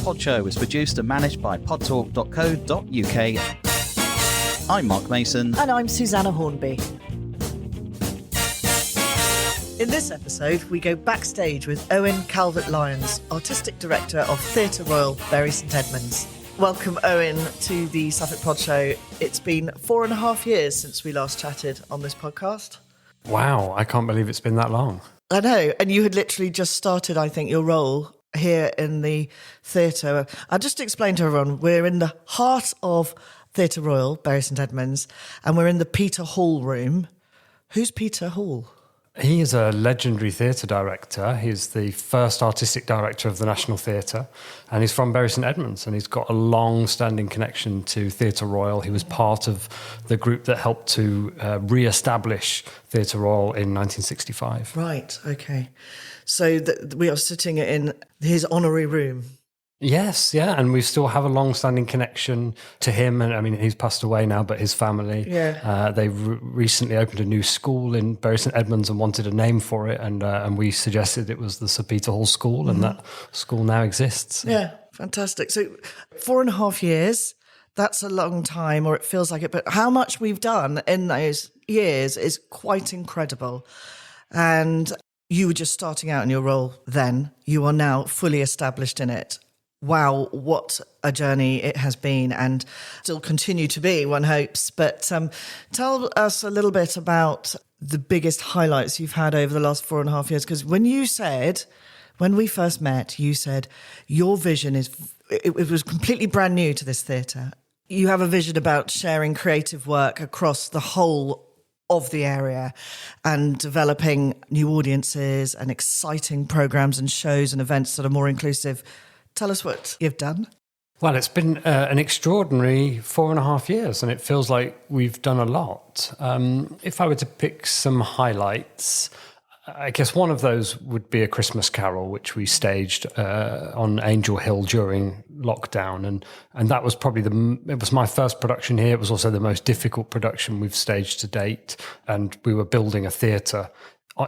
Pod Show is produced and managed by podtalk.co.uk. I'm Mark Mason. And I'm Susanna Hornby. In this episode, we go backstage with Owen Calvert-Lyons, Artistic Director of Theatre Royal, Bury St Edmunds. Welcome, Owen, to the Suffolk Pod Show. It's been 4.5 years since we last chatted on this podcast. Wow, I can't believe it's been that long. I know, and you had literally just started, I think, your role here in the theatre. I'll just explain to everyone, we're in the heart of Theatre Royal, Bury St Edmunds, and we're in the Peter Hall room. Who's Peter Hall? He is a legendary theatre director. He's the first artistic director of the National Theatre, and he's from Bury St Edmunds, and he's got a long-standing connection to Theatre Royal. He was part of the group that helped to re-establish Theatre Royal in 1965. Right, okay. So we are sitting in his honorary room. Yes, yeah, and we still have a long-standing connection to him. And I mean, he's passed away now, but his family. Yeah. They recently opened a new school in Bury St Edmunds and wanted a name for it, and we suggested it was the Sir Peter Hall School, and that school now exists. Yeah, fantastic. So 4.5 years, that's a long time, or it feels like it, but how much we've done in those years is quite incredible. And you were just starting out in your role then. You are now fully established in it. Wow, what a journey it has been and still continue to be, one hopes. But tell us a little bit about the biggest highlights you've had over the last 4.5 years. Because when we first met, you said your vision it was completely brand new to this theatre. You have a vision about sharing creative work across the whole of the area and developing new audiences and exciting programmes and shows and events that are more inclusive. Tell us what you've done. Well, it's been an extraordinary 4.5 years, and it feels like we've done a lot. If I were to pick some highlights, I guess one of those would be A Christmas Carol, which we staged on Angel Hill during lockdown. And that was probably it was my first production here. It was also the most difficult production we've staged to date. And we were building a theatre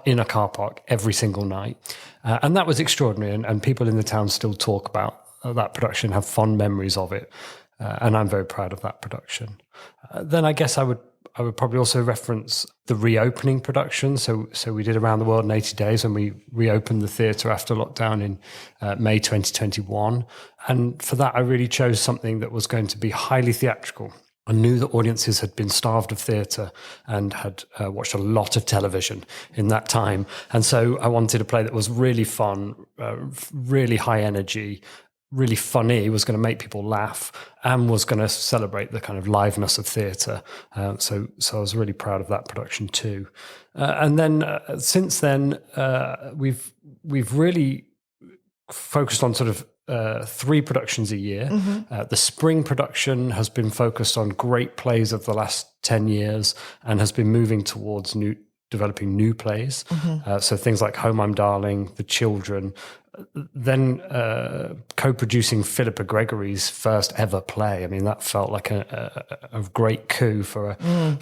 in a car park every single night. And that was extraordinary. And people in the town still talk about that production, have fond memories of it. And I'm very proud of that production. Then I guess I would probably also reference the reopening production. So we did Around the World in 80 Days when we reopened the theatre after lockdown in May 2021. And for that, I really chose something that was going to be highly theatrical. I knew that audiences had been starved of theatre and had watched a lot of television in that time. And so I wanted a play that was really fun, really high energy, really funny, was going to make people laugh, and was going to celebrate the kind of liveness of theatre. So I was really proud of that production too. And then since then, we've really focused on sort of 3 productions a year. The spring production has been focused on great plays of the last 10 years and has been moving towards developing new plays. So things like Home I'm Darling, The Children, then co-producing Philippa Gregory's first ever play. I mean, that felt like a great coup for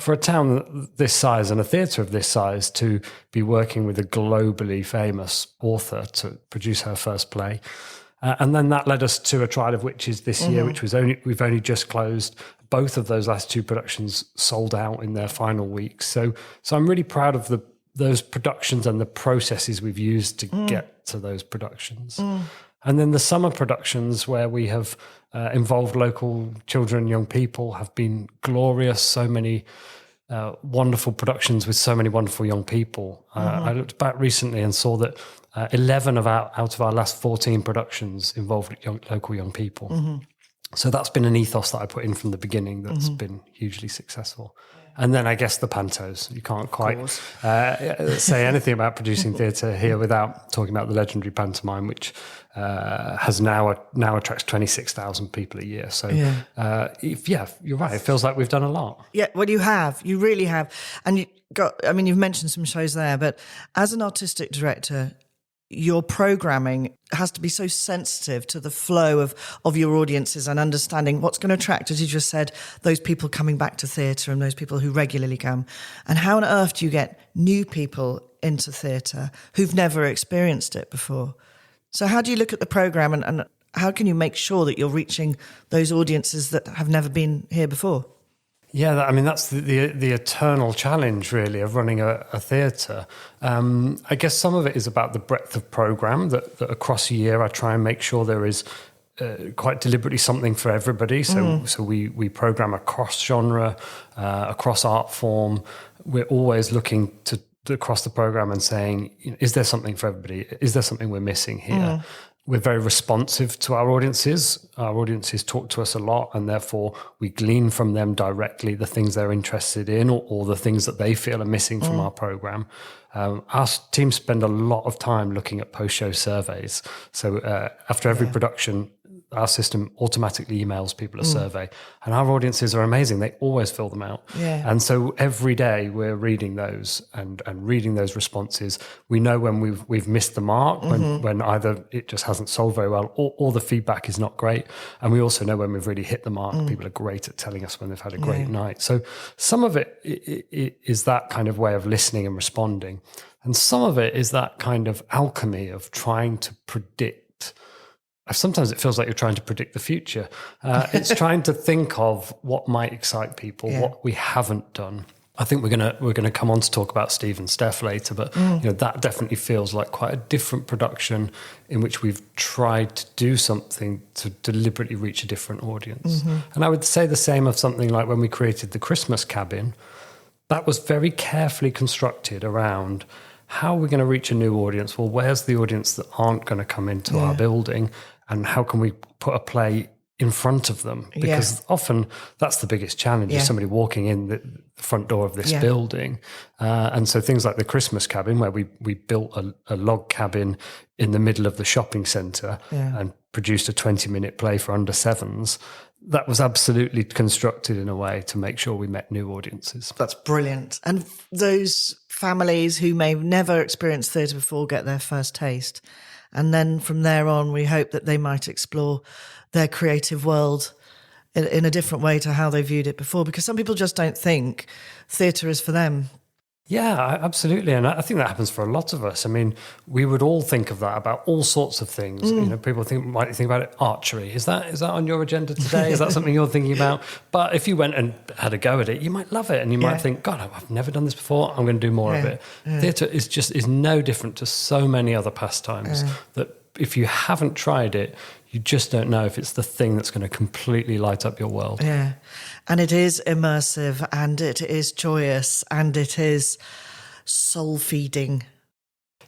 a town this size and a theatre of this size to be working with a globally famous author to produce her first play. And then that led us to A Trial of Witches this year, which we've only just closed. Both of those last 2 productions sold out in their final weeks. So I'm really proud of those productions and the processes we've used to get to those productions. And then the summer productions where we have involved local children and young people have been glorious. So many wonderful productions with so many wonderful young people. I looked back recently and saw that 11 out of our last 14 productions involved local young people. So that's been an ethos that I put in from the beginning that's been hugely successful. And then I guess the pantos. You can't quite say anything about producing theatre here without talking about the legendary pantomime, which has now attracts 26,000 people a year. So you're right. It feels like we've done a lot. Yeah, well, you have. You really have. And you've mentioned some shows there, but as an artistic director, your programming has to be so sensitive to the flow of your audiences and understanding what's going to attract, as you just said, those people coming back to theatre and those people who regularly come. And how on earth do you get new people into theatre who've never experienced it before? So how do you look at the programme and how can you make sure that you're reaching those audiences that have never been here before? Yeah, I mean, that's the eternal challenge, really, of running a theatre. I guess some of it is about the breadth of programme, that across a year I try and make sure there is quite deliberately something for everybody. So we programme across genre, across art form. We're always looking to across the programme and saying, is there something for everybody? Is there something we're missing here? We're very responsive to our audiences. Our audiences talk to us a lot, and therefore we glean from them directly the things they're interested in, or the things that they feel are missing from our program. Our team spend a lot of time looking at post-show surveys. So after every production, our system automatically emails people a survey, and our audiences are amazing. They always fill them out. Yeah. And so every day we're reading those and reading those responses. We know when we've missed the mark, when either it just hasn't sold very well, or the feedback is not great. And we also know when we've really hit the mark. People are great at telling us when they've had a great night. So some of it is that kind of way of listening and responding. And some of it is that kind of alchemy of trying to predict. Sometimes it feels like you're trying to predict the future. It's trying to think of what might excite people, what we haven't done. I think we're gonna come on to talk about Steve and Steff later, but that definitely feels like quite a different production in which we've tried to do something to deliberately reach a different audience. And I would say the same of something like when we created the Christmas Cabin. That was very carefully constructed around how we're going to reach a new audience. Well, where's the audience that aren't going to come into our building? And how can we put a play in front of them? Because often that's the biggest challenge, is somebody walking in the front door of this building. And so things like the Christmas Cabin, where we built a log cabin in the middle of the shopping centre and produced a 20-minute play for under sevens, that was absolutely constructed in a way to make sure we met new audiences. That's brilliant. And those families who may have never experienced theatre before get their first taste. And then from there on, we hope that they might explore their creative world in a different way to how they viewed it before, because some people just don't think theatre is for them. Yeah, absolutely. And I think that happens for a lot of us. I mean, we would all think of that about all sorts of things. People might think about it, archery. Is that on your agenda today? Is that something you're thinking about? But if you went and had a go at it, you might love it. And you might think, God, I've never done this before. I'm going to do more of it. Theatre is no different to so many other pastimes that if you haven't tried it, you just don't know if it's the thing that's going to completely light up your world. Yeah. And it is immersive, and it is joyous, and it is soul-feeding.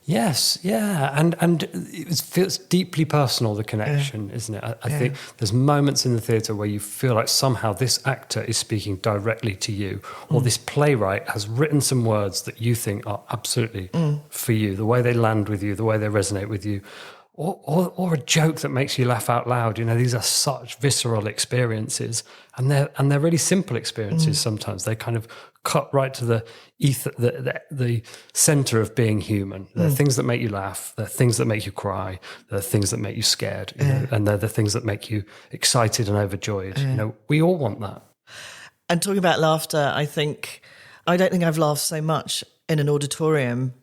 Yes, yeah. And it feels deeply personal, the connection, isn't it? I think there's moments in the theatre where you feel like somehow this actor is speaking directly to you, or this playwright has written some words that you think are absolutely for you, the way they land with you, the way they resonate with you. Or a joke that makes you laugh out loud. These are such visceral experiences, and they're really simple experiences. Sometimes they kind of cut right to the ether, the center of being human. There are things that make you laugh. There are things that make you cry. There are things that make you scared. And they're the things that make you excited and overjoyed. We all want that. And talking about laughter, I don't think I've laughed so much in an auditorium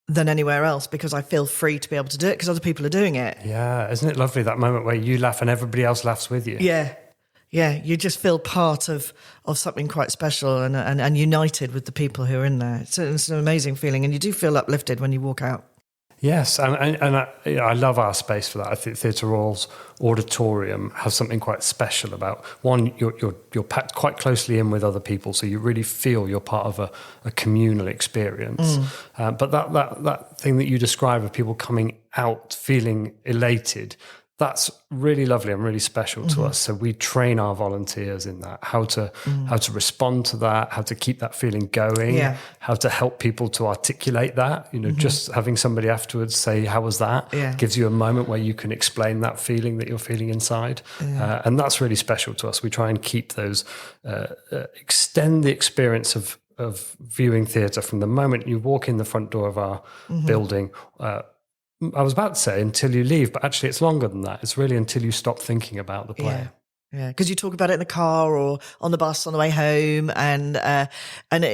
than anywhere else, because I feel free to be able to do it because other people are doing it. Yeah, isn't it lovely, that moment where you laugh and everybody else laughs with you? Yeah, you just feel part of something quite special and united with the people who are in there. It's an amazing feeling, and you do feel uplifted when you walk out. Yes, and I love our space for that. I think Theatre Royal's auditorium has something quite special about, one, you're packed quite closely in with other people, so you really feel you're part of a communal experience. But that thing that you describe of people coming out feeling elated, that's really lovely and really special to us. So we train our volunteers in that, how to respond to that, how to keep that feeling going, how to help people to articulate that. Just having somebody afterwards say, how was that? Gives you a moment where you can explain that feeling that you're feeling inside. And that's really special to us. We try and keep those, extend the experience of viewing theatre from the moment you walk in the front door of our building, I was about to say until you leave, but actually it's longer than that. It's really until you stop thinking about the play. Yeah, because you talk about it in the car or on the bus on the way home, and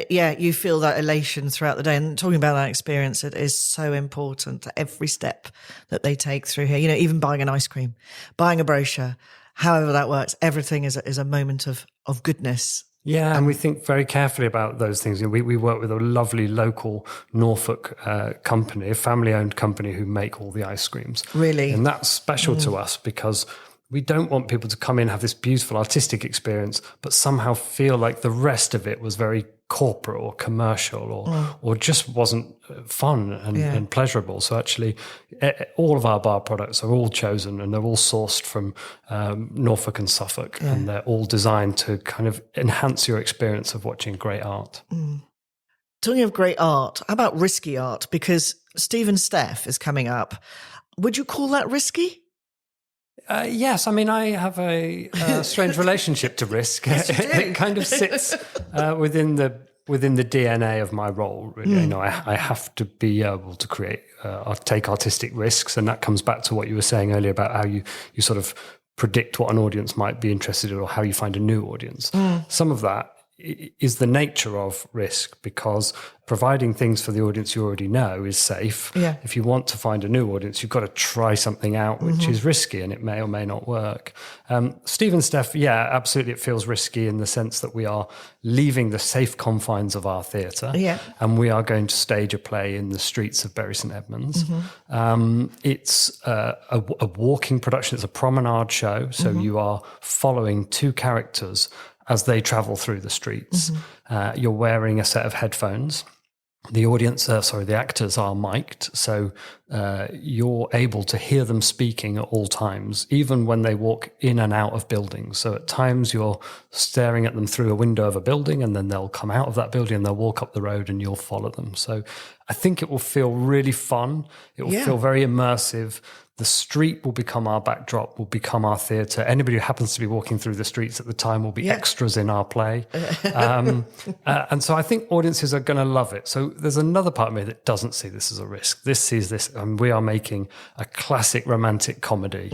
you feel that elation throughout the day. And talking about that experience, it is so important to every step that they take through here. Even buying an ice cream, buying a brochure, however that works, everything is a moment of goodness. Yeah, and we think very carefully about those things. We work with a lovely local Norfolk company, a family-owned company who make all the ice creams. Really? And that's special to us because we don't want people to come in, have this beautiful artistic experience, but somehow feel like the rest of it was very corporate or commercial or just wasn't fun and pleasurable. So actually, all of our bar products are all chosen and they're all sourced from Norfolk and Suffolk, and they're all designed to kind of enhance your experience of watching great art. Talking of great art, how about risky art? Because Steve Steff is coming up. Would you call that risky? Yes, I mean, I have a strange relationship to risk. Yes, you do. It kind of sits within the DNA of my role. Really, I have to be able to take artistic risks, and that comes back to what you were saying earlier about how you sort of predict what an audience might be interested in or how you find a new audience. Some of that is the nature of risk, because providing things for the audience you already know is safe. Yeah. If you want to find a new audience, you've got to try something out which is risky, and it may or may not work. Steve Steff, yeah, absolutely, it feels risky in the sense that we are leaving the safe confines of our theatre, and we are going to stage a play in the streets of Bury St Edmunds. It's a walking production. It's a promenade show, so you are following two characters as they travel through the streets. You're wearing a set of headphones. The actors are mic'd, so you're able to hear them speaking at all times, even when they walk in and out of buildings. So at times you're staring at them through a window of a building, and then they'll come out of that building and they'll walk up the road and you'll follow them. So I think it will feel really fun. It will feel very immersive. The street will become our backdrop, will become our theatre. Anybody who happens to be walking through the streets at the time will be extras in our play. And so I think audiences are going to love it. So there's another part of me that doesn't see this as a risk. This sees this, and we are making a classic romantic comedy.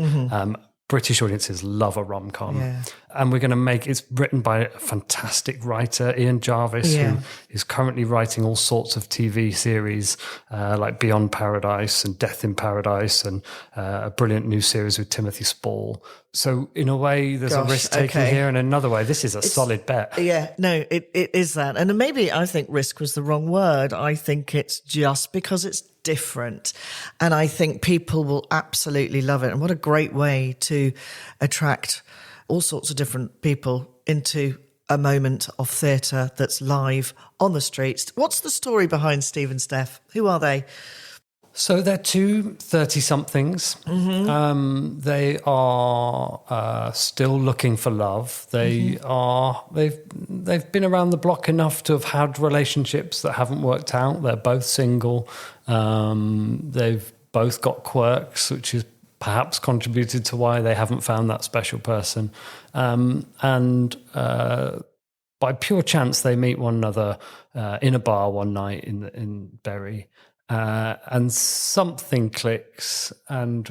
British audiences love a rom-com. And we're going to it's written by a fantastic writer, Ian Jarvis, who is currently writing all sorts of TV series like Beyond Paradise and Death in Paradise, and a brilliant new series with Timothy Spall. So in a way, there's a risk-taking here, and in another way, this is a solid bet. Yeah, no, it is that. And maybe I think risk was the wrong word. I think it's just because it's different. And I think people will absolutely love it. And what a great way to attract all sorts of different people into a moment of theatre that's live on the streets. What's the story behind Steve Steff? Who are they? So they're two 30-somethings. They are still looking for love. They've been around the block enough to have had relationships that haven't worked out. They're both single. They've both got quirks, which has perhaps contributed to why they haven't found that special person. And by pure chance, they meet one another in a bar one night in Bury. And something clicks, and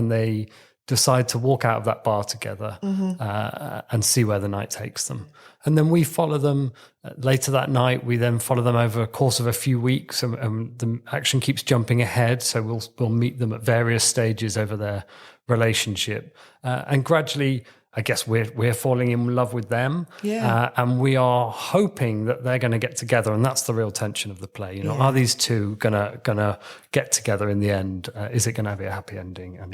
they decide to walk out of that bar together and see where the night takes them. And then we follow them later that night. We then follow them over a course of a few weeks, and the action keeps jumping ahead. So we'll meet them at various stages over their relationship, and gradually, I guess we're falling in love with them, and we are hoping that they're going to get together, and that's the real tension of the play. Are these two gonna get together in the end? Is it going to be a happy ending? And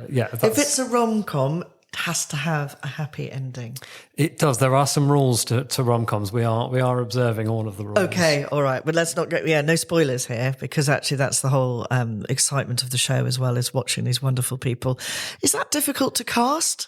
if it's a rom-com, it has to have a happy ending. It does. There are some rules to rom-coms. We are observing all of the rules. Okay, all right, but let's not go. No spoilers here, because actually that's the whole excitement of the show as well, is watching these wonderful people. Is that difficult to cast?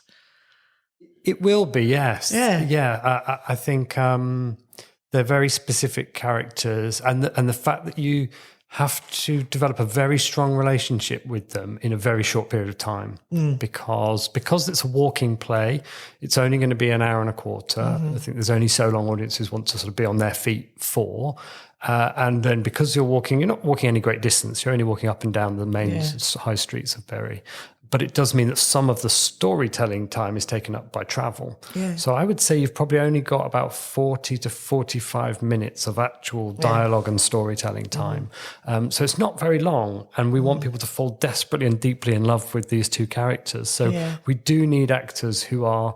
It will be, yes. I think they're very specific characters, and the fact that you have to develop a very strong relationship with them in a very short period of time, because it's a walking play. It's only going to be an hour and a quarter. I think there's only so long audiences want to sort of be on their feet for. And then because you're not walking any great distance. You're only walking up and down the main high streets of Bury. But it does mean that some of the storytelling time is taken up by travel. Yeah. So I would say you've probably only got about 40 to 45 minutes of actual dialogue and storytelling time. So it's not very long, and we want people to fall desperately and deeply in love with these two characters. So we do need actors who are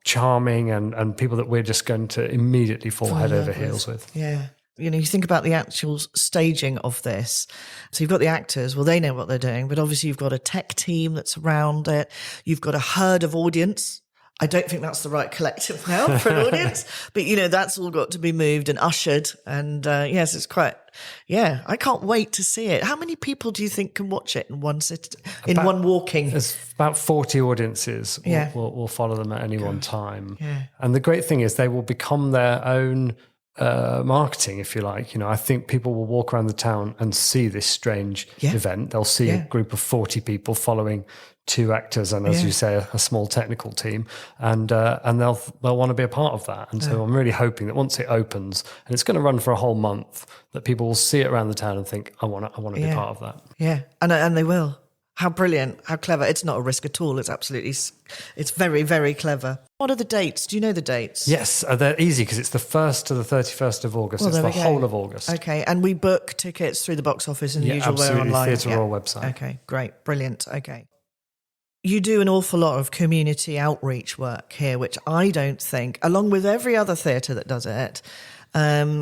charming and people that we're just going to immediately fall head over heels with. Yeah. You know, you think about the actual staging of this. So you've got the actors, well, they know what they're doing, but obviously you've got a tech team that's around it. You've got a herd of audience. I don't think that's the right collective now for an audience, but you know, that's all got to be moved and ushered. And yes, it's quite, I can't wait to see it. How many people do you think can watch it in one one walking? There's about 40 audiences will follow them at any one time. Yeah. And the great thing is they will become their own marketing, if you like. You know, I think people will walk around the town and see this strange event. They'll see a group of 40 people following two actors and, as you say, a small technical team, and they'll want to be a part of that. And so I'm really hoping that once it opens, and it's going to run for a whole month, that people will see it around the town and think, I want to be part of that. Yeah, and they will. How brilliant, how clever. It's not a risk at all. It's very, very clever. What are the dates? Do you know the dates? Yes, they're easy because it's the 1st to the 31st of August. Well, it's the go. whole of August. Okay, and we book tickets through the box office in the usual way online. Theatre Royal website. Okay, great, brilliant, okay. You do an awful lot of community outreach work here, which I don't think, along with every other theatre that does it,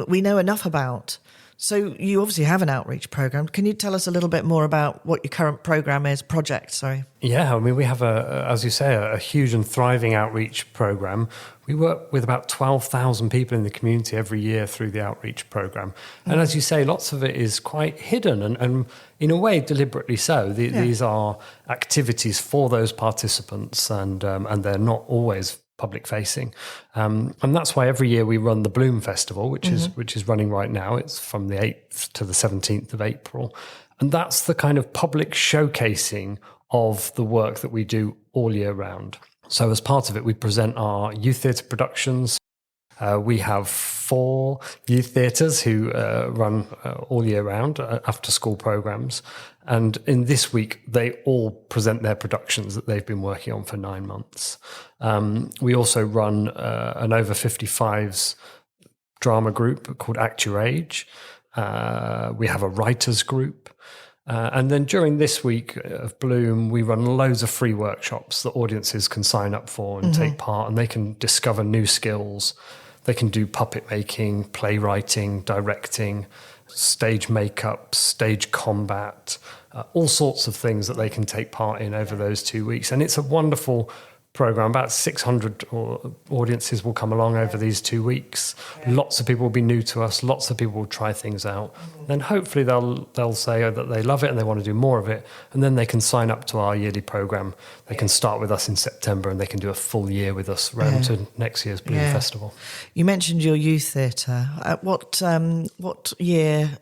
we know enough about. So you obviously have an outreach program. Can you tell us a little bit more about what your current project? Yeah, I mean, we have as you say, a huge and thriving outreach program. We work with about 12,000 people in the community every year through the outreach program. And as you say, lots of it is quite hidden and in a way deliberately so. These are activities for those participants, and they're not always public facing, and that's why every year we run the Bloom Festival, which is running right now. It's from the 8th to the 17th of April, and that's the kind of public showcasing of the work that we do all year round. So as part of it, we present our youth theatre productions. We have 4 youth theatres who run all year round after school programmes. And in this week, they all present their productions that they've been working on for 9 months. We also run an over 55s drama group called Act Your Age. We have a writers group. And then during this week of Bloom, we run loads of free workshops that audiences can sign up for and take part, and they can discover new skills. They can do puppet making, playwriting, directing, stage makeup, stage combat, all sorts of things that they can take part in over those 2 weeks. And it's a wonderful program. About 600 audiences will come along over these 2 weeks. Lots of people will be new to us. Lots of people will try things out. Then hopefully they'll say that they love it and they want to do more of it. And then they can sign up to our yearly program. They can start with us in September and they can do a full year with us round to next year's Bloom Festival. You mentioned your youth theatre. At what year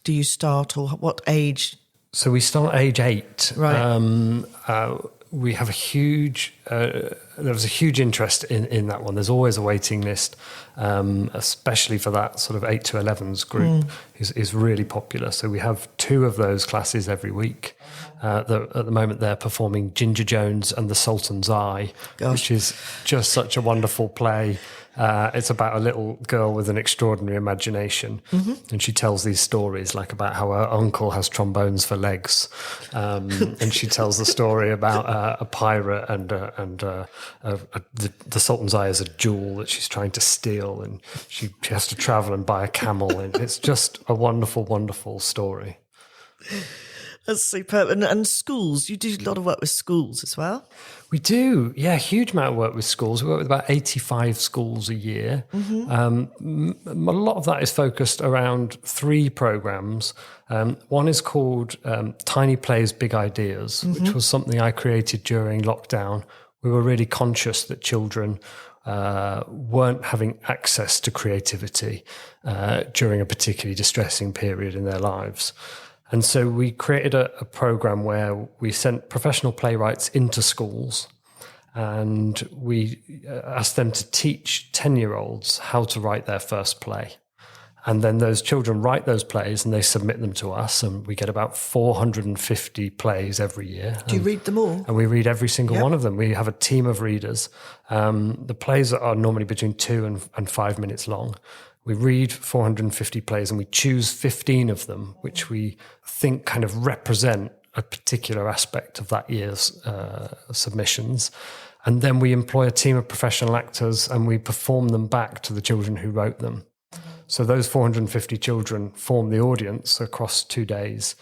do you start, or what age? So we start age 8. Right. We have there was a huge interest in that one. There's always a waiting list, especially for that sort of 8 to 11s group is really popular. So we have 2 of those classes every week. At the moment, they're performing Ginger Jones and the Sultan's Eye, which is just such a wonderful play. It's about a little girl with an extraordinary imagination, and she tells these stories like about how her uncle has trombones for legs, and she tells the story about a pirate and the Sultan's Eye is a jewel that she's trying to steal, and she has to travel and buy a camel, and it's just a wonderful, wonderful story. That's superb. And schools, you do a lot of work with schools as well? We do, yeah, huge amount of work with schools. We work with about 85 schools a year. A lot of that is focused around 3 programs. One is called Tiny Plays, Big Ideas, which was something I created during lockdown. We were really conscious that children weren't having access to creativity during a particularly distressing period in their lives. And so we created a program where we sent professional playwrights into schools and we asked them to teach 10-year-olds how to write their first play. And then those children write those plays and they submit them to us, and we get about 450 plays every year. Do you read them all? And we read every single one of them. We have a team of readers. The plays are normally between 2 and 5 minutes long. We read 450 plays and we choose 15 of them, which we think kind of represent a particular aspect of that year's submissions. And then we employ a team of professional actors and we perform them back to the children who wrote them. So those 450 children form the audience across 2 days,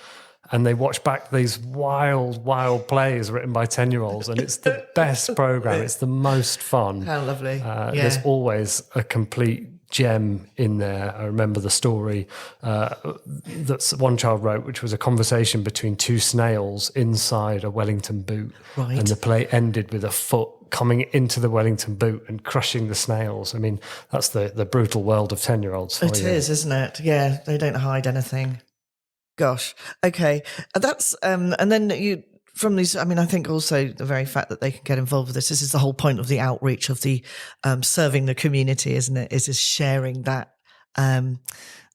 and they watch back these wild, wild plays written by 10-year-olds, and it's the best program. It's the most fun. How lovely. There's always a complete gem in there. I remember the story that one child wrote, which was a conversation between 2 snails inside a Wellington boot. Right. And the play ended with a foot coming into the Wellington boot and crushing the snails. I mean, that's the brutal world of 10-year-olds. It is, isn't it? Yeah, they don't hide anything. Gosh. Okay. That's, and then you, from these, I mean, I think also the very fact that they can get involved with this is the whole point of the outreach, of the serving the community, isn't it? Is sharing that,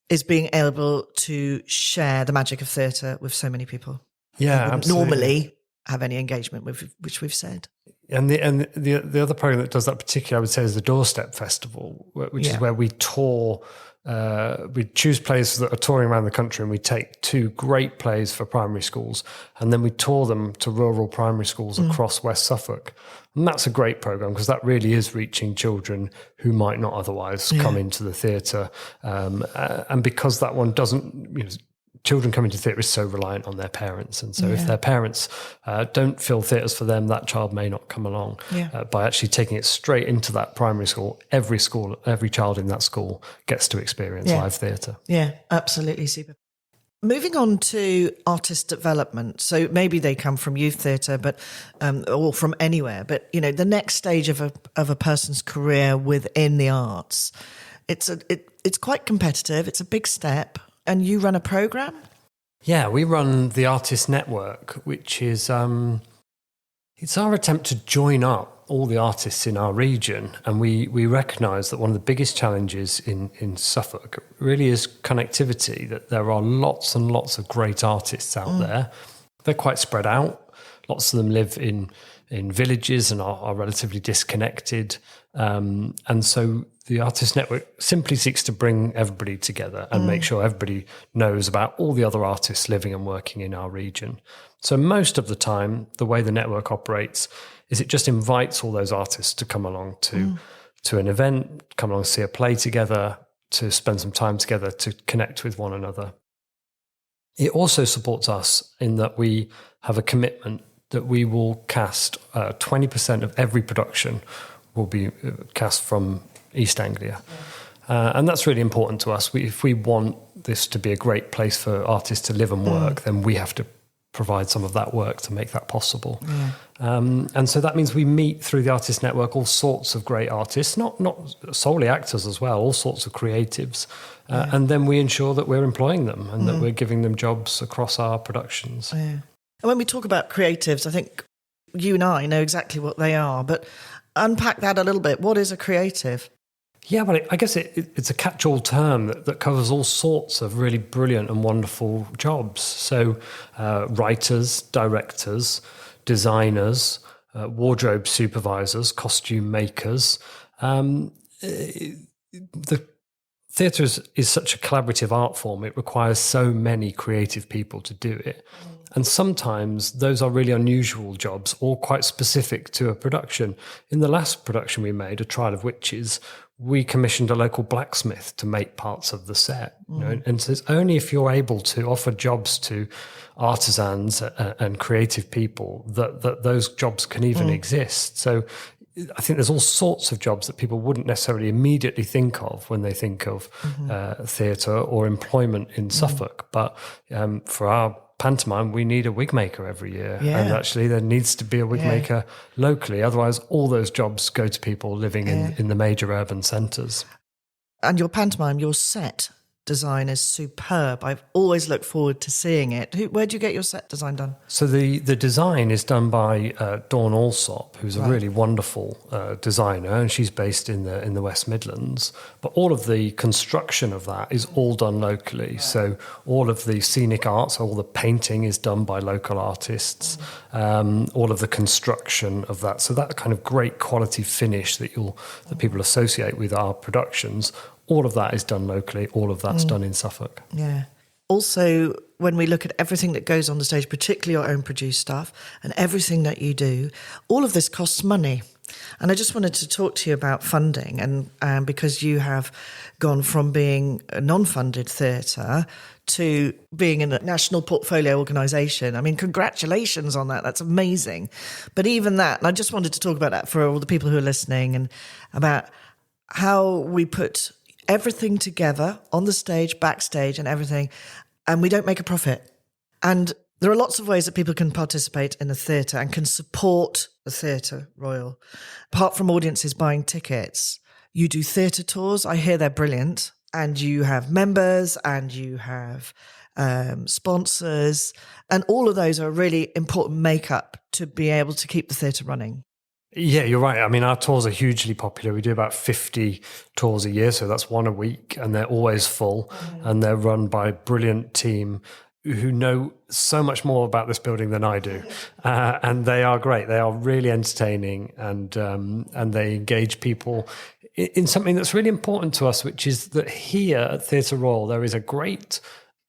is being able to share the magic of theatre with so many people. Yeah, absolutely. Normally have any engagement with, which we've said. And the other program that does that particularly, I would say, is the Doorstep Festival, which is where we tour. We choose plays that are touring around the country, and we take 2 great plays for primary schools, and then we tour them to rural primary schools across West Suffolk. And that's a great program because that really is reaching children who might not otherwise come into the theatre. And because that one doesn't, children coming to theatre is so reliant on their parents. And so if their parents don't fill theatres for them, that child may not come along. By actually taking it straight into that primary school, every child in that school gets to experience live theatre. Yeah, absolutely super. Moving on to artist development. So maybe they come from youth theatre, but or from anywhere. But, the next stage of a person's career within the arts, it's quite competitive. It's a big step. And you run a program? Yeah, we run the Artist Network, which is it's our attempt to join up all the artists in our region. And we recognise that one of the biggest challenges in Suffolk really is connectivity, that there are lots and lots of great artists out there. They're quite spread out. Lots of them live in villages and are relatively disconnected. And so the Artist Network simply seeks to bring everybody together and make sure everybody knows about all the other artists living and working in our region. So most of the time, the way the network operates is it just invites all those artists to come along to an event, come along and see a play together, to spend some time together, to connect with one another. It also supports us in that we have a commitment that we will cast 20% of every production will be cast from East Anglia. And that's really important to us. If we want this to be a great place for artists to live and work, then we have to provide some of that work to make that possible. And so that means we meet through the Artist Network all sorts of great artists, not solely actors as well, all sorts of creatives. And then we ensure that we're employing them and that we're giving them jobs across our productions. Yeah. And when we talk about creatives, I think you and I know exactly what they are, but unpack that a little bit. What is a creative? Yeah, but I guess it's a catch-all term that covers all sorts of really brilliant and wonderful jobs. So writers, directors, designers, wardrobe supervisors, costume makers. The theatre is such a collaborative art form. It requires so many creative people to do it. And sometimes those are really unusual jobs or quite specific to a production. In the last production we made, A Trial of Witches, we commissioned a local blacksmith to make parts of the set. And so it's only if you're able to offer jobs to artisans and creative people that those jobs can even exist. So I think there's all sorts of jobs that people wouldn't necessarily immediately think of when they think of theatre or employment in Suffolk. But for our pantomime, we need a wig maker every year. And actually there needs to be a wig maker locally. Otherwise, all those jobs go to people living in the major urban centres. And your pantomime, your set, design is superb. I've always looked forward to seeing it. Where do you get your set design done? So the design is done by Dawn Alsop, who's a really wonderful designer, and she's based in the West Midlands. But all of the construction of that is all done locally. So all of the scenic arts, all the painting is done by local artists. All of the construction of that, so that kind of great quality finish that people associate with our productions. All of that is done locally. All of that's done in Suffolk. Yeah. Also, when we look at everything that goes on the stage, particularly your own produced stuff and everything that you do, all of this costs money. And I just wanted to talk to you about funding, and because you have gone from being a non-funded theatre to being in a national portfolio organisation. I mean, congratulations on that. That's amazing. But even that, and I just wanted to talk about that for all the people who are listening, and about how we put everything together on the stage, backstage and everything, and we don't make a profit. And there are lots of ways that people can participate in a theatre and can support the Theatre Royal. Apart from audiences buying tickets, you do theatre tours. I hear they're brilliant. And you have members and you have sponsors. And all of those are a really important makeup to be able to keep the theatre running. Yeah, you're right. I mean, our tours are hugely popular. We do about 50 tours a year, so that's one a week, and they're always full, and they're run by a brilliant team who know so much more about this building than I do. And they are great. They are really entertaining, and they engage people in something that's really important to us, which is that here at Theatre Royal, there is a great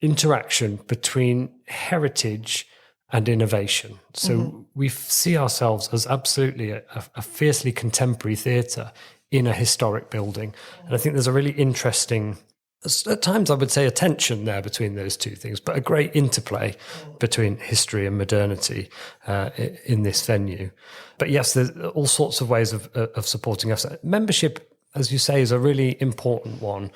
interaction between heritage and innovation. So we see ourselves as absolutely a fiercely contemporary theatre in a historic building. And I think there's a really interesting, at times I would say, a tension there between those two things, but a great interplay between history and modernity in this venue. But yes, there's all sorts of ways of supporting us. Membership, as you say, is a really important one.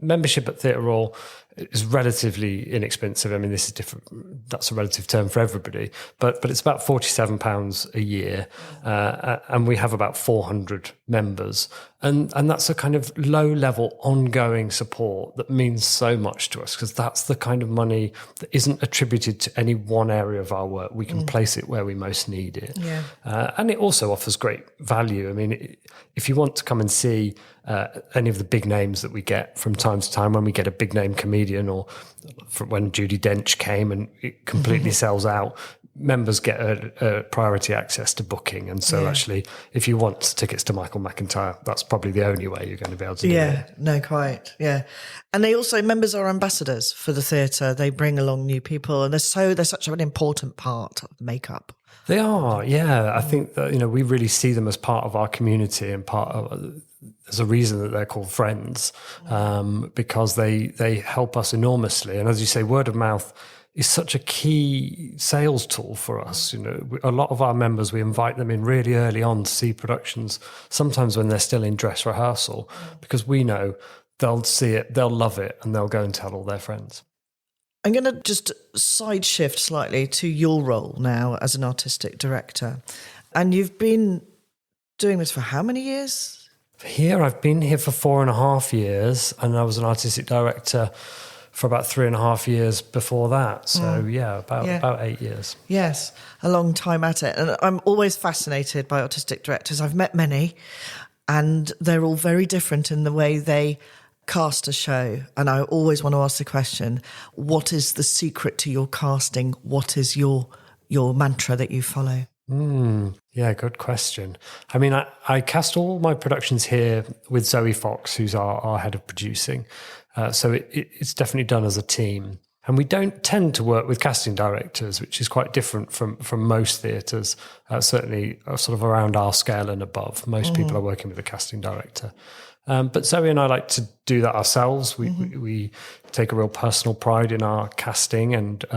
Membership at Theatre Royal is relatively inexpensive. I mean, this is different. That's a relative term for everybody, but it's about £47 a year, and we have about 400 members, and that's a kind of low-level, ongoing support that means so much to us, because that's the kind of money that isn't attributed to any one area of our work. We can place it where we most need it, and it also offers great value. I mean, if you want to come and see any of the big names that we get from time to time, when we get a big name comedian, or when Judi Dench came and it completely sells out, members get a priority access to booking. And so actually, if you want tickets to Michael McIntyre, that's probably the only way you're going to be able to do it. No, quite. Yeah. And they also, members are ambassadors for the theatre. They bring along new people, and they're such an important part of makeup. They are, yeah. I think that, we really see them as part of our community, and part of, there's a reason that they're called friends, because they help us enormously. And as you say, word of mouth is such a key sales tool for us. A lot of our members, we invite them in really early on to see productions, sometimes when they're still in dress rehearsal, because we know they'll see it, they'll love it, and they'll go and tell all their friends. I'm going to just side shift slightly to your role now as an artistic director. And you've been doing this for how many years? I've been here for 4.5 years, and I was an artistic director for about 3.5 years before that. So about 8 years. Yes, a long time at it. And I'm always fascinated by artistic directors. I've met many, and they're all very different in the way they cast a show. And I always want to ask the question, what is the secret to your casting? What is your mantra that you follow? Yeah, good question. I mean, I cast all my productions here with Zoe Fox, who's our head of producing. So it's definitely done as a team. And we don't tend to work with casting directors, which is quite different from most theatres, certainly sort of around our scale and above. Most people are working with a casting director. But Zoe and I like to do that ourselves. We take a real personal pride in our casting, and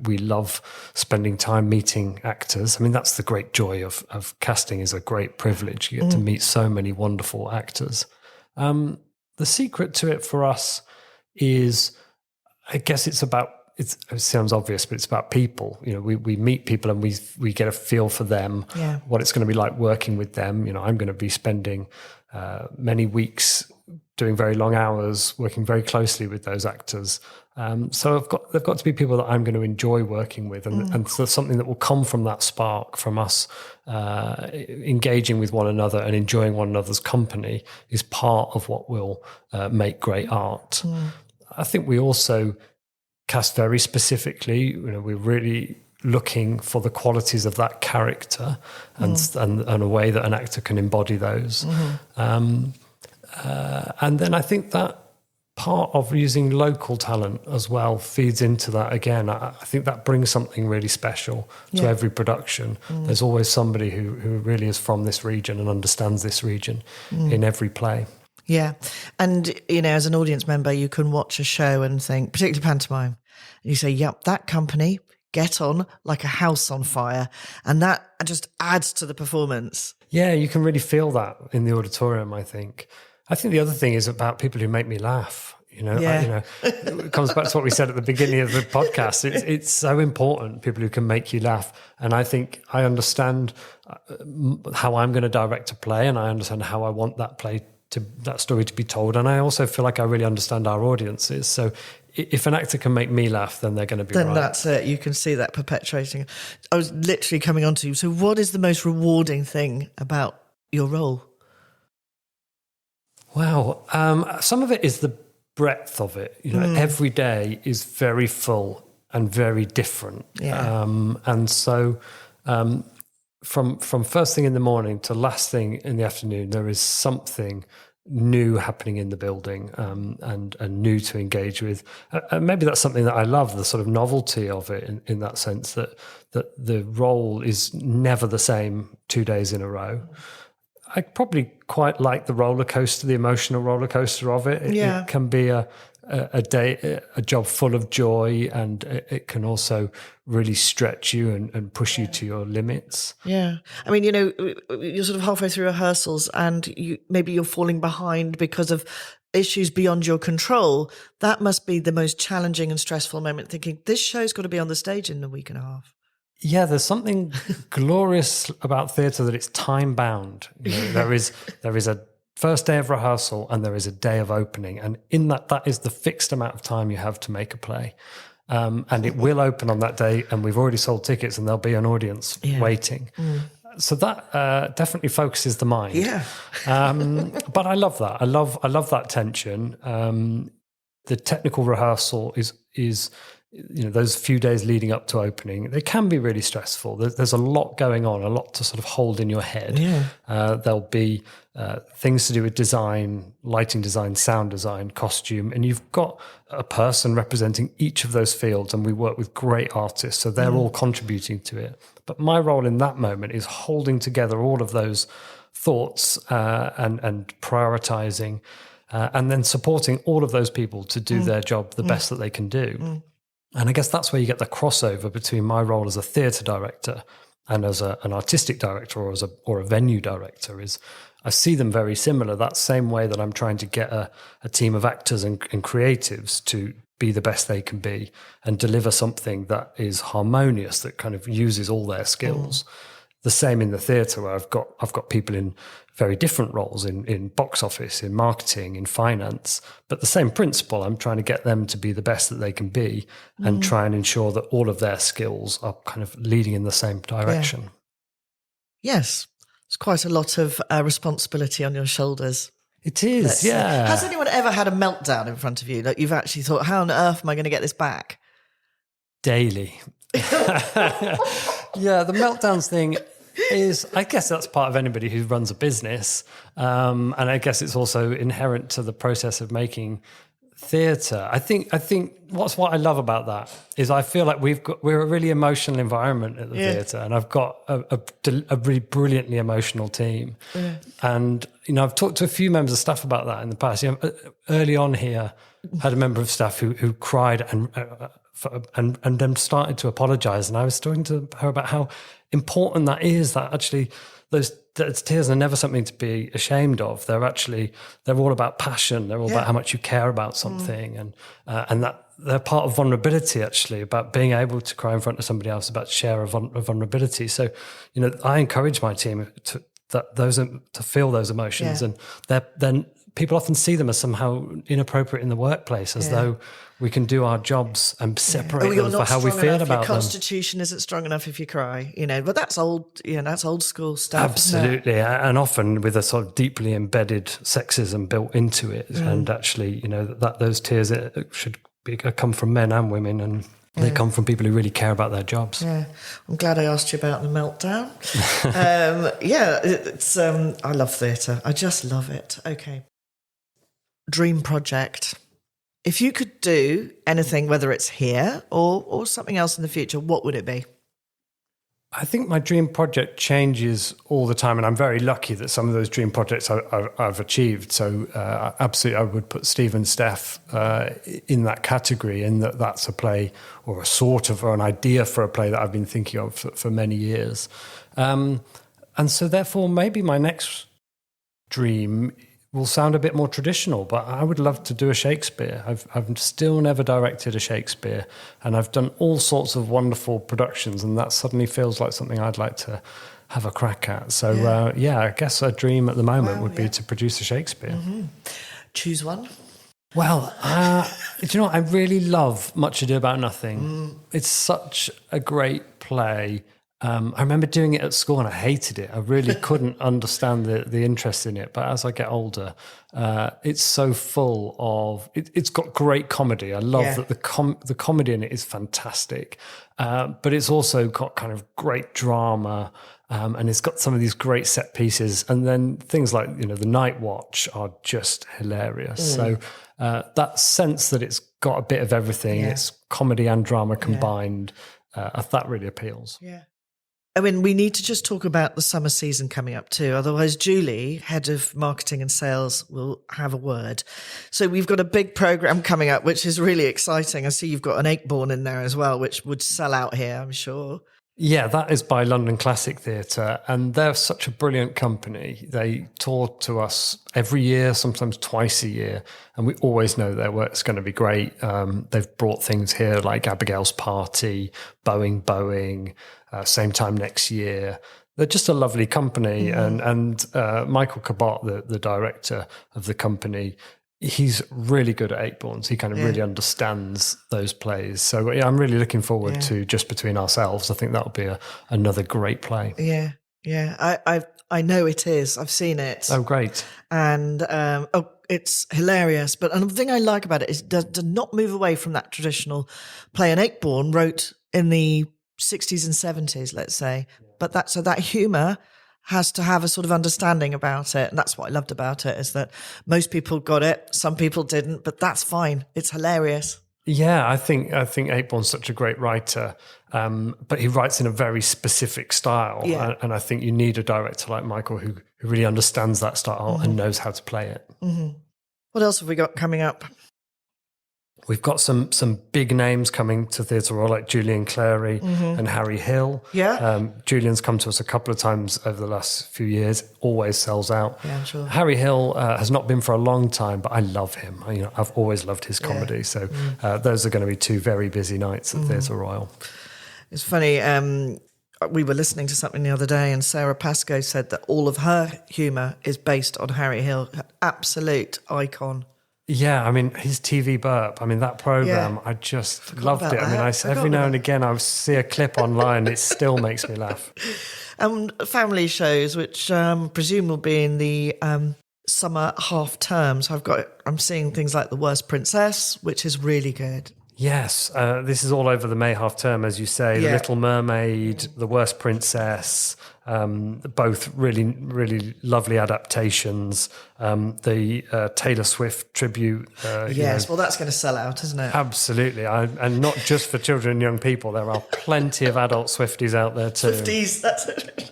we love spending time meeting actors. I mean, that's the great joy of casting, is a great privilege. You get to meet so many wonderful actors. The secret to it for us is, I guess it sounds obvious, but it's about people. We meet people, and we get a feel for them, what it's going to be like working with them. I'm going to be spending many weeks doing very long hours, working very closely with those actors. So they've got to be people that I'm going to enjoy working with, and so something that will come from that spark, from us engaging with one another and enjoying one another's company, is part of what will make great art. I think we also cast very specifically. We're really looking for the qualities of that character and a way that an actor can embody those. And then I think that part of using local talent as well feeds into that again. I think that brings something really special to every production. There's always somebody who really is from this region and understands this region in every play. Yeah. And, as an audience member, you can watch a show and think, particularly pantomime, and you say, yep, that company get on like a house on fire. And that just adds to the performance. Yeah, you can really feel that in the auditorium, I think. I think the other thing is about people who make me laugh. It comes back to what we said at the beginning of the podcast. It's so important, people who can make you laugh. And I think I understand how I'm going to direct a play, and I understand how I want that story to be told. And I also feel like I really understand our audiences. So if an actor can make me laugh, then they're going to be right. Then that's it. You can see that perpetuating. I was literally coming on to you. So what is the most rewarding thing about your role? Wow. Some of it is the breadth of it. Every day is very full and very different. Yeah. And so from first thing in the morning to last thing in the afternoon, there is something new happening in the building, and new to engage with. Maybe that's something that I love, the sort of novelty of it in that sense, that the role is never the same 2 days in a row. I probably quite like the roller coaster, the emotional roller coaster of it. It can be a job full of joy, and it can also really stretch you and push you to your limits. Yeah. I mean, you're sort of halfway through rehearsals and maybe you're falling behind because of issues beyond your control. That must be the most challenging and stressful moment, thinking this show's got to be on the stage in a week and a half. Yeah, there's something glorious about theatre, that it's time bound. There is a first day of rehearsal and there is a day of opening, and in that is the fixed amount of time you have to make a play, and it will open on that day, and we've already sold tickets, and there'll be an audience waiting. So that definitely focuses the mind. Yeah, but I love that. I love that tension. The technical rehearsal is those few days leading up to opening, they can be really stressful. There's a lot going on, a lot to sort of hold in your head. There'll be things to do with design, lighting design, sound design, costume, and you've got a person representing each of those fields, and we work with great artists, so they're all contributing to it. But my role in that moment is holding together all of those thoughts and prioritizing, and then supporting all of those people to do their job the best that they can do. And I guess that's where you get the crossover between my role as a theatre director and as an artistic director or a venue director. Is I see them very similar. That same way that I'm trying to get a team of actors and creatives to be the best they can be and deliver something that is harmonious, that kind of uses all their skills. The same in the theatre, where I've got people in very different roles in box office, in marketing, in finance, but the same principle. I'm trying to get them to be the best that they can be and try and ensure that all of their skills are kind of leading in the same direction. Yes, it's quite a lot of responsibility on your shoulders. It is, yeah. Has anyone ever had a meltdown in front of you? Like you've actually thought, how on earth am I going to get this back? Daily. Yeah, the meltdowns thing is, I guess that's part of anybody who runs a business. And I guess it's also inherent to the process of making theatre. I think what I love about that is I feel like we're a really emotional environment at the theatre, and I've got a really brilliantly emotional team. And I've talked to a few members of staff about that in the past. Early on here, had a member of staff who cried and then started to apologise, and I was talking to her about how important that is, that actually those tears are never something to be ashamed of. They're all about passion. They're all about how much you care about something, and that they're part of vulnerability, actually, about being able to cry in front of somebody else, about share of vulnerability. So, I encourage my team to feel those emotions, and they're people often see them as somehow inappropriate in the workplace, as though we can do our jobs and separate them for how we feel about Your them. constitution isn't strong enough if you cry, but that's old, that's old school stuff. Absolutely. And often with a sort of deeply embedded sexism built into it. And actually, that those tears should come from men and women, and they come from people who really care about their jobs. Yeah. I'm glad I asked you about the meltdown. It's I love theatre. I just love it. Okay. Dream project. If you could do anything, whether it's here or something else in the future, what would it be? I think my dream project changes all the time, and I'm very lucky that some of those dream projects I've achieved. So absolutely, I would put Steve Steff in that category, in that's a play or or an idea for a play that I've been thinking of for many years. And so therefore, maybe my next dream will sound a bit more traditional, but I would love to do a Shakespeare. I've still never directed a Shakespeare, and I've done all sorts of wonderful productions, and that suddenly feels like something I'd like to have a crack at. So, I guess a dream at the moment would be to produce a Shakespeare. Mm-hmm. Choose one. Well, do you know what? I really love Much Ado About Nothing. It's such a great play. I remember doing it at school and I hated it. I really couldn't understand the interest in it. But as I get older, it's so full of... It's got great comedy. I love that the comedy in it is fantastic. But it's also got kind of great drama, and it's got some of these great set pieces. And then things like, the Night Watch are just hilarious. So that sense that it's got a bit of everything, it's comedy and drama combined, that really appeals. Yeah. I mean, we need to just talk about the summer season coming up too. Otherwise, Julie, head of marketing and sales, will have a word. So we've got a big program coming up, which is really exciting. I see you've got an Acheborn in there as well, which would sell out here, I'm sure. Yeah, that is by London Classic Theatre, and they're such a brilliant company. They tour to us every year, sometimes twice a year, and we always know their work's going to be great. They've brought things here like Abigail's Party, Boeing, same time next year. They're just a lovely company, and Michael Cabot, the director of the company, he's really good at Acheborns. He kind of really understands those plays. So I'm really looking forward to Just Between Ourselves. I think that'll be another great play. Yeah. I know it is. I've seen it. Oh, great. And it's hilarious. But another thing I like about it is it does not move away from that traditional play. And Acheborn wrote in the 60s and 70s, let's say. But that humour has to have a sort of understanding about it. And that's what I loved about it, is that most people got it, some people didn't, but that's fine. It's hilarious. Yeah, I think Acheborn's such a great writer, but he writes in a very specific style. Yeah. And I think you need a director like Michael who really understands that style and knows how to play it. Mm-hmm. What else have we got coming up? We've got some big names coming to Theatre Royal, like Julian Clary and Harry Hill. Yeah. Julian's come to us a couple of times over the last few years, always sells out. Yeah, I'm sure. Harry Hill has not been for a long time, but I love him. I've always loved his comedy. So those are going to be two very busy nights at Theatre Royal. It's funny, we were listening to something the other day and Sarah Pascoe said that all of her humour is based on Harry Hill, absolute icon. Yeah, I mean, his TV burp, that programme, I just loved it. Every now and again, I see a clip online, it still makes me laugh. Family shows, which presume will be in the summer half term. So I'm seeing things like The Worst Princess, which is really good. Yes, this is all over the May half term, as you say. The Little Mermaid, The Worst Princess, both really, really lovely adaptations. The Taylor Swift tribute. Well, that's going to sell out, isn't it? Absolutely. And not just for children and young people. There are plenty of adult Swifties out there too. Swifties, that's it.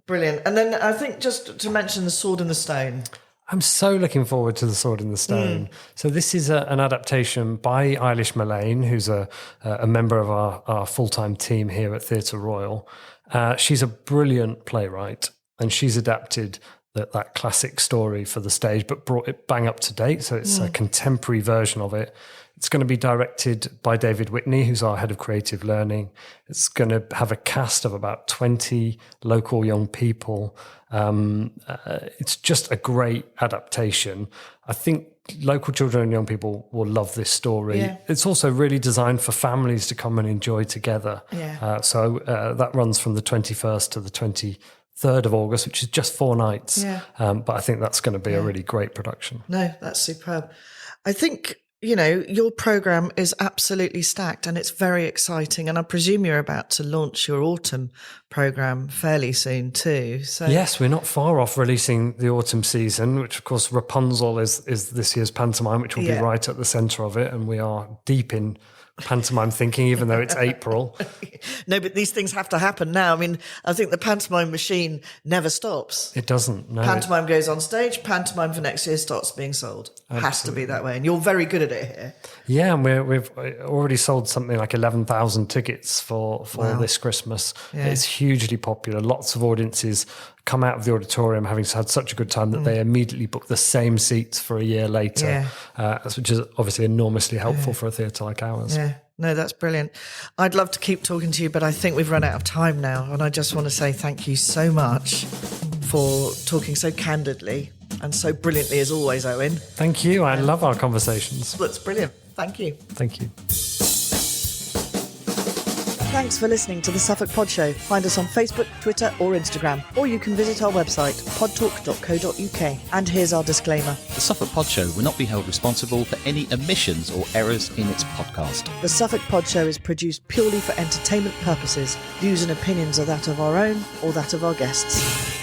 Brilliant. And then I think just to mention The Sword and the Stone. I'm so looking forward to The Sword in the Stone. So this is an adaptation by Eilish Mullane, who's a member of our full-time team here at Theatre Royal. She's a brilliant playwright, and she's adapted that classic story for the stage, but brought it bang up to date. So it's a contemporary version of it. It's going to be directed by David Whitney, who's our head of creative learning. It's going to have a cast of about 20 local young people. It's just a great adaptation. I think local children and young people will love this story. Yeah. It's also really designed for families to come and enjoy together. Yeah. So that runs from the 21st to the 23rd of August, which is just 4 nights. Yeah. But I think that's going to be a really great production. No, that's superb. I think, your program is absolutely stacked and it's very exciting. And I presume you're about to launch your autumn program fairly soon too. So Yes, we're not far off releasing the autumn season, which of course Rapunzel is this year's pantomime, which will be right at the centre of it. And we are deep in pantomime thinking, even though it's April. No, but these things have to happen now. I mean, I think the pantomime machine never stops. It doesn't. No. Pantomime goes on stage, pantomime for next year starts being sold. Absolutely. Has to be that way. And you're very good at it here. Yeah, and we've already sold something like 11,000 tickets for this Christmas. Yeah. It's hugely popular. Lots of audiences come out of the auditorium having had such a good time that they immediately book the same seats for a year later, which is obviously enormously helpful for a theatre like ours. Yeah. No, that's brilliant. I'd love to keep talking to you, but I think we've run out of time now. And I just want to say thank you so much for talking so candidly and so brilliantly as always, Owen. Thank you. I love our conversations. That's brilliant. Thank you. Thank you. Thanks for listening to the Suffolk Pod Show. Find us on Facebook, Twitter or Instagram, or you can visit our website, podtalk.co.uk. And here's our disclaimer. The Suffolk Pod Show will not be held responsible for any omissions or errors in its podcast. The Suffolk Pod Show is produced purely for entertainment purposes. Views and opinions are that of our own or that of our guests.